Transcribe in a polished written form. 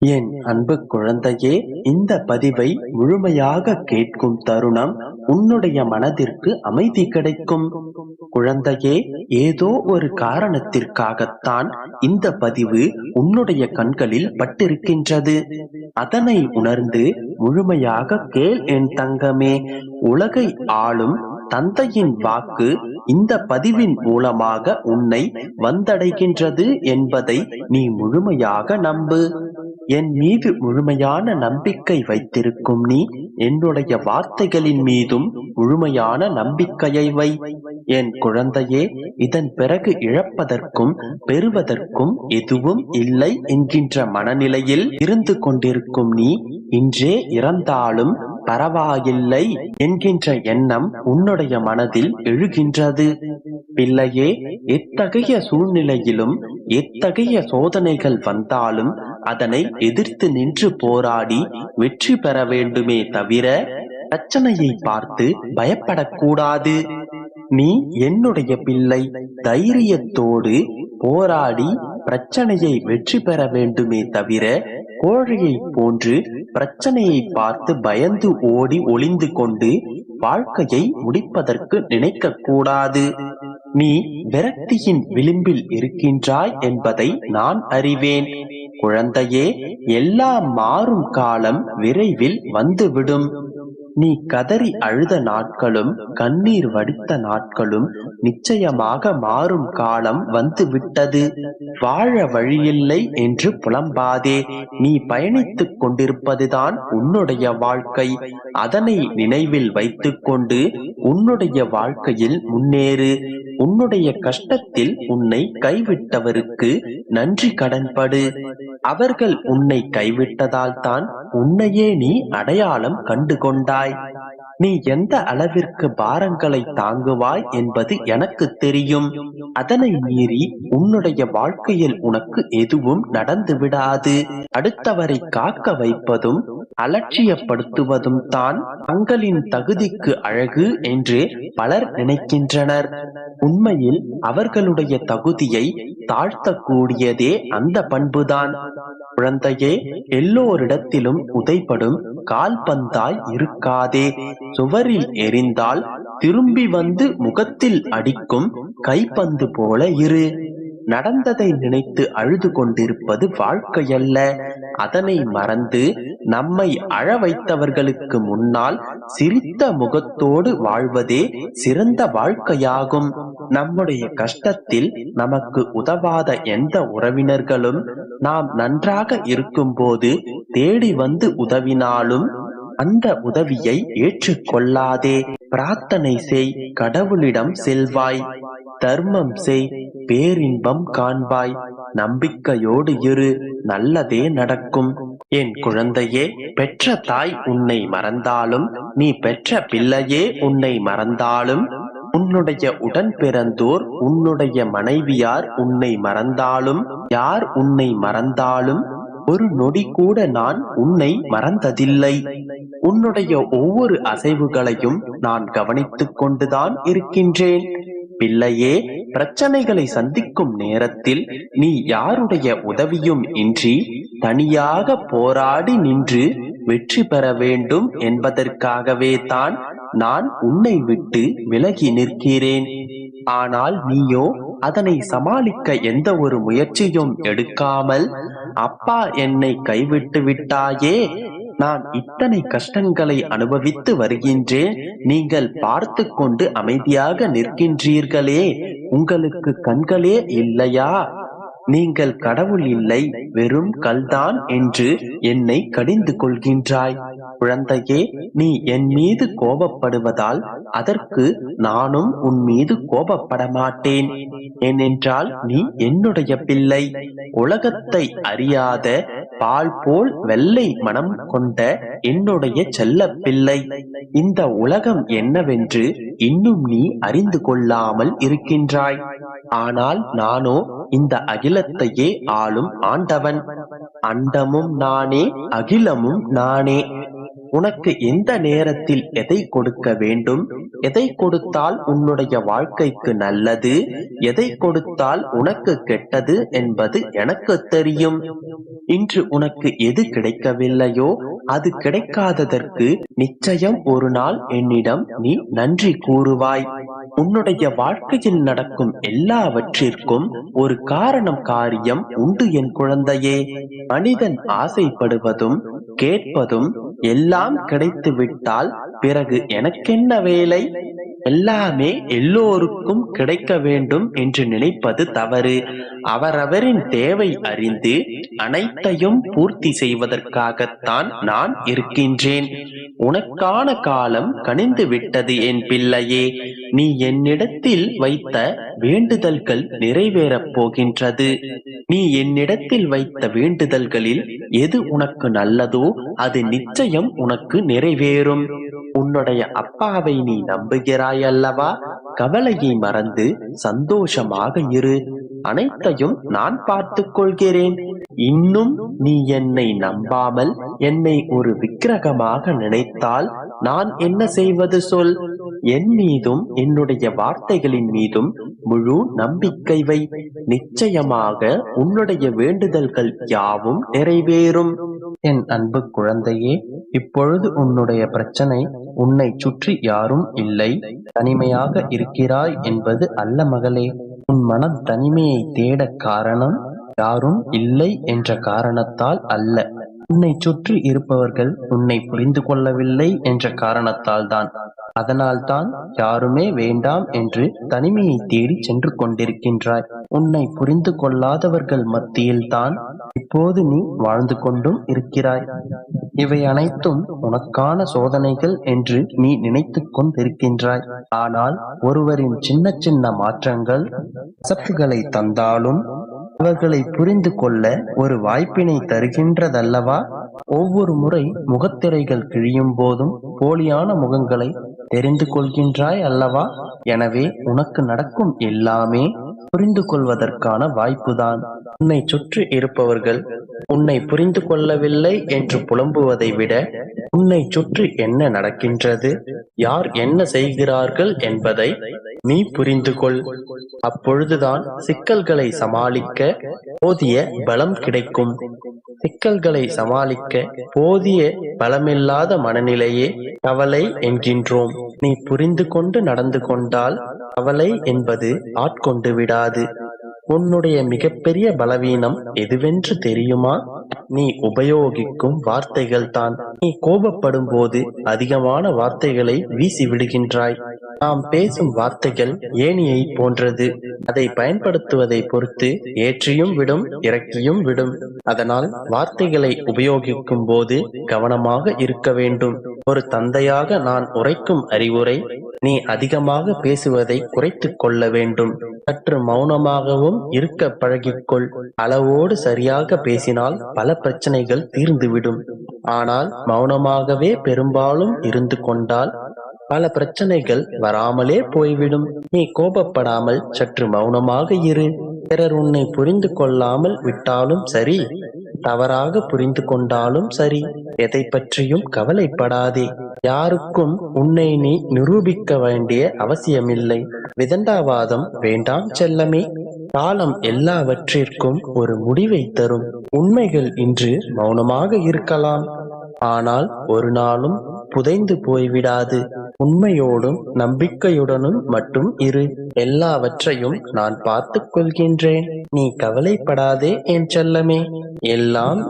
என் அன்பு குழந்தையே, இந்த பதிவை முழுமையாக கேட்கும் தருணம் உன்னுடைய மனதிற்கு அமைதி கிடைக்கும். குழந்தையே, ஏதோ ஒரு காரணத்திற்காகத்தான் இந்த பதிவு உன்னுடைய கண்களில் பட்டிருக்கின்றது. அதனை உணர்ந்து முழுமையாக கேள் என் தங்கமே. உலகை ஆளும் தந்தையின் வாக்கு இந்த பதிவின் மூலமாக உன்னை வந்தடைகின்றது என்பதை நீ முழுமையாக நம்பு. என் மீது முழுமையான நம்பிக்கை வைத்திருக்கும் நீ என்னுடைய வார்த்தைகளின் மீதும் முழுமையான நம்பிக்கையை வை. என் குழந்தையே, இதன் பிறகு இழப்பதற்கும் பெறுவதற்கும் எதுவும் இல்லை என்கின்ற மனநிலையில் இருந்து கொண்டிருக்கும் நீ இன்றே இறந்தாலும் பரவாயில்லை என்கின்ற எண்ணம் உன்னுடைய மனதில் எழுகின்றது. பிள்ளையே, எத்தகைய சூழ்நிலையிலும் எத்தகைய சோதனைகள் வந்தாலும் அதனை எதிர்த்து நின்று போராடி வெற்றி பெற வேண்டுமே தவிர பிரச்சனையை பார்த்து பயப்படக்கூடாது. நீ என்னுடைய பிள்ளை, தைரியத்தோடு போராடி பிரச்சனையை வெற்றி பெற வேண்டுமே தவிர கோழையை போன்று பிரச்சனையை பார்த்து பயந்து ஓடி ஒளிந்து கொண்டு வாழ்க்கையை முடிப்பதற்கு நினைக்க கூடாது. நீ விரக்தியின் விளிம்பில் இருக்கின்றாய் என்பதை நான் அறிவேன். குழந்தையே, எல்லாம் மாறும் காலம் விரைவில் வந்துவிடும். நீ கதறி அழுத நாட்களும் கண்ணீர் வடித்த நாட்களும் நிச்சயமாக மாறும் காலம் வந்து விட்டது. வாழ வழியில்லை என்று புலம்பாதே. நீ பயணித்துக் கொண்டிருப்பதுதான் உன்னுடைய வாழ்க்கை. அதனை நினைவில் வைத்துக்கொண்டு உன்னுடைய வாழ்க்கையில் முன்னேறு. உன்னுடைய கஷ்டத்தில் உன்னை கைவிட்டவருக்கு நன்றி கடன்படு. அவர்கள் உன்னை கைவிட்டதால் தான் உன்னையே நீ அடையாளம் கண்டு கொண்டாய். நீ எந்த அளவிற்கு பாரங்களை தாங்குவாய் என்பது எனக்கு தெரியும். அதனை மீறி உன்னுடைய வாழ்க்கையில் உனக்கு எதுவும் நடந்து விடாது. அடுத்தவரை காக்க வைப்பதும் அலட்சியப்படுத்துவதும் தான் தங்களின் தகுதிக்கு அழகு என்று பலர் நினைக்கின்றனர். உண்மையில் அவர்களுடைய தகுதியை தாழ்த்தக்கூடியதே அந்த பண்புதான். குழந்தையே, எல்லோரிடத்திலும் உதைப்படும் கால்பந்தாய் இருக்காதே. சுவரில் எரிந்தால் திரும்பி வந்து முகத்தில் அடிக்கும் கைப்பந்து போல இரு. நடந்ததை நினைத்து அழுது கொண்டிருப்பது வாழ்க்கையல்ல. அதனை மறந்து நம்மை அழ வைத்தவர்களுக்கு முன்னால் சிரித்த முகத்தோடு வாழ்வதே சிறந்த வாழ்க்கையாகும். நம்முடைய கஷ்டத்தில் நமக்கு உதவாத எந்த உறவினர்களும் நாம் நன்றாக இருக்கும்போது தேடி வந்து உதவினாலும் அந்த உதவியை ஏற்றுக்கொள்ளாதே. பிரார்த்தனை செய், கடவுளிடம் செல்வாய். தர்மம் செய், பேரின்பம் காண்பாய். நம்பிக்கையோடு இரு, நல்லதே நடக்கும். என் குழந்தையே, பெற்ற தாய் உன்னை மறந்தாலும், நீ பெற்ற பிள்ளையே உன்னை மறந்தாலும், உன்னுடைய உடன் பிறந்தோர், உன்னுடைய மனைவியார் உன்னை மறந்தாலும், யார் உன்னை மறந்தாலும் ஒரு நொடி கூட நான் உன்னை மறந்ததில்லை. உன்னுடைய ஒவ்வொரு அசைவுகளையும் நான் கவனித்துக் கொண்டுதான் இருக்கின்றேன். பிள்ளையே, பிரச்சனைகளை சந்திக்கும் நேரத்தில் நீ யாருடைய உதவியும் இன்றி தனியாக போராடி நின்று வெற்றி பெற வேண்டும் என்பதற்காகவே தான் நான் உன்னை விட்டு விலகி நிற்கிறேன். ஆனால் நீயோ அதனை சமாளிக்க எந்த ஒரு முயற்சியும் எடுக்காமல், அப்பா என்னை கைவிட்டு விட்டாயே, நான் இத்தனை கஷ்டங்களை அனுபவித்து வருகின்றேன், நீங்கள் பார்த்து கொண்டு அமைதியாக நிற்கின்றீர்களே, உங்களுக்கு கண்களே இல்லையா, நீங்கள் கடவுள் இல்லை, வெறும் கல்தான் என்று என்னை கடிந்து கொள்கின்றாய். குழந்தையே, நீ என் மீது கோபப்படுவதால் அதற்கு நானும் உன் மீது கோபப்பட மாட்டேன். ஏனென்றால் நீ என்னுடைய பிள்ளை. உலகத்தை அறியாத பால் போல் வெள்ளை மனம் கொண்ட என்னுடைய செல்ல பிள்ளை. இந்த உலகம் என்னவென்று இன்னும் நீ அறிந்து கொள்ளாமல் இருக்கின்றாய். ஆனால் நானோ இந்த அகிலத்தையே ஆளும் ஆண்டவன். அண்டமும் நானே, அகிலமும் நானே. உனக்கு எந்த நேரத்தில் எதை கொடுக்க வேண்டும், எதை கொடுத்தால் உன்னுடைய வாழ்க்கைக்கு நல்லது, எதை கொடுத்தால் உனக்கு கெட்டது என்பது எனக்கு தெரியும். இன்று உனக்கு எது கிடைக்கவில்லையோ அது கிடைக்காததற்கு நிச்சயம் ஒரு நாள் என்னிடம் நீ நன்றி கூறுவாய். உன்னுடைய வாழ்க்கையில் நடக்கும் எல்லாவற்றிற்கும் ஒரு காரணம் காரியம் உண்டு என் குழந்தையே. மனிதன் ஆசைப்படுவதும் கேட்பதும் எல்லாம் கிடைத்து விட்டால் பிறகு எனக்கென்ன வேலை? எல்லாமே எல்லோருக்கும் கிடைக்க வேண்டும் என்று நினைப்பது தவறு. அவரவரின் தேவை அறிந்து அனைத்தையும் பூர்த்தி செய்வதற்காகத்தான் நான் இருக்கின்றேன். உனக்கான காலம் கனிந்து விட்டது என் பிள்ளையே. நீ என்னிடத்தில் வைத்த வேண்டுதல்கள் நிறைவேறப் போகின்றது. நீ என்னிடத்தில் வைத்த வேண்டுதல்களில் எது உனக்கு நல்லதோ அது நிச்சயம் உனக்கு நிறைவேறும். உன்னுடைய அப்பாவை நீ நம்புகிறாய் அல்லவா? கவலையை மறந்து சந்தோஷமாக இரு. அனைத்தையும் நான் பார்த்துக் கொள்கிறேன். இன்னும் நீ என்னை நம்பாமல் என்னை ஒரு விக்கிரகமாக நினைத்தால் நான் என்ன செய்வது சொல்? என் மீதும் என்னுடைய வார்த்தைகளின் மீதும் முழு நம்பிக்கை வை. நிச்சயமாக உன்னுடைய வேண்டுதல்கள் யாவும் நிறைவேறும். என் அன்பு குழந்தையே, இப்பொழுது உன்னுடைய பிரச்சனை உன்னை சுற்றி யாரும் இல்லை, தனிமையாக இருக்கிறாய் என்பது அல்ல மகளே. உன் மனம் தனிமையை தேட காரணம் யாரும் இல்லை என்ற காரணத்தால் அல்ல. உன்னை சுற்றி இருப்பவர்கள் உன்னை புரிந்து கொள்ளவில்லை என்ற காரணத்தால் தான். அதனால்தான் யாருமே வேண்டாம் என்று தனிமையை தேடி சென்று கொண்டிருக்கின்றாய். உன்னை புரிந்து கொள்ளாதவர்கள் மத்தியில் தான் இப்போது நீ வாழ்ந்து கொண்டும் இருக்கிறாய். இவை அனைத்தும் உனக்கான சோதனைகள் என்று நீ நினைத்து கொண்டிருக்கின்றாய். ஆனால் ஒருவரின் சின்ன சின்ன மாற்றங்கள் கசப்புகளை தந்தாலும் அவர்களை புரிந்து கொள்ள ஒரு வாய்ப்பினை தருகின்றதல்லவா? ஒவ்வொரு முறை முகத்திரைகள் கிழியும் போதும் போலியான முகங்களை தெரிந்து கொள்கின்றாய் அல்லவா? எனவே உனக்கு நடக்கும் எல்லாமே புரிந்து கொள்வதற்கான வாய்ப்புதான். உன்னை சுற்றி இருப்பவர்கள் உன்னை புரிந்து கொள்ளவில்லை என்று புலம்புவதை விட உன்னை சுற்றி என்ன நடக்கின்றது, யார் என்ன செய்கிறார்கள் என்பதை நீ புரிந்து கொள். அப்பொழுதுதான் சிக்கல்களை சமாளிக்க போதிய பலம் கிடைக்கும். சிக்கல்களை சமாளிக்க போதிய பலமில்லாத மனநிலையே கவலை என்கின்றோம். நீ புரிந்து கொண்டு நடந்து கொண்டால் கவலை என்பது ஆட்கொண்டு விடாது. உன்னுடைய மிகப்பெரிய பலவீனம் எதுவென்று தெரியுமா? நீ உபயோகிக்கும் வார்த்தைகள் தான். நீ கோபப்படும் போது அதிகமான வார்த்தைகளை வீசி விடுகின்றாய். நாம் பேசும் வார்த்தைகள் ஏணியை போன்றது. அதை பயன்படுத்துவதை பொறுத்து ஏற்றியும் விடும், இறக்கியும் விடும். அதனால் வார்த்தைகளை உபயோகிக்கும் போது கவனமாக இருக்க வேண்டும். ஒரு தந்தையாக நான் உரைக்கும் அறிவுரை, நீ அதிகமாக பேசுவதை குறைத்துக் கொள்ள வேண்டும். சற்று மௌனமாகவும் இருக்க பழகிக்கொள். அளவோடு சரியாக பேசினால் பல பிரச்சனைகள் தீர்ந்துவிடும். ஆனால் மௌனமாகவே பெரும்பாலும் இருந்து கொண்டால் பல பிரச்சனைகள் வராமலே போய்விடும். நீ கோபப்படாமல் சற்று மௌனமாக இரு. பிறர் உன்னை புரிந்து கொள்ளாமல் விட்டாலும் சரி, தவறாக புரிந்து கொண்டாலும் சரி, எதை பற்றியும் கவலைப்படாதே. யாருக்கும் உன்னை நீ நிரூபிக்க வேண்டிய அவசியமில்லை. விதண்டாவாதம் வேண்டாம் செல்லமே. காலம் எல்லாவற்றிற்கும் ஒரு முடிவை தரும். உண்மைகள் இன்று மௌனமாக இருக்கலாம், ஆனால் ஒரு நாளும் புதைந்து போய்விடாது. உண்மையோடும் நம்பிக்கையுடனும் மட்டும் இரு. எல்லாவற்றையும் நான் பார்த்துக் கொள்கின்றேன். நீ கவலைப்படாதே என் செல்லமே. எல்லாம்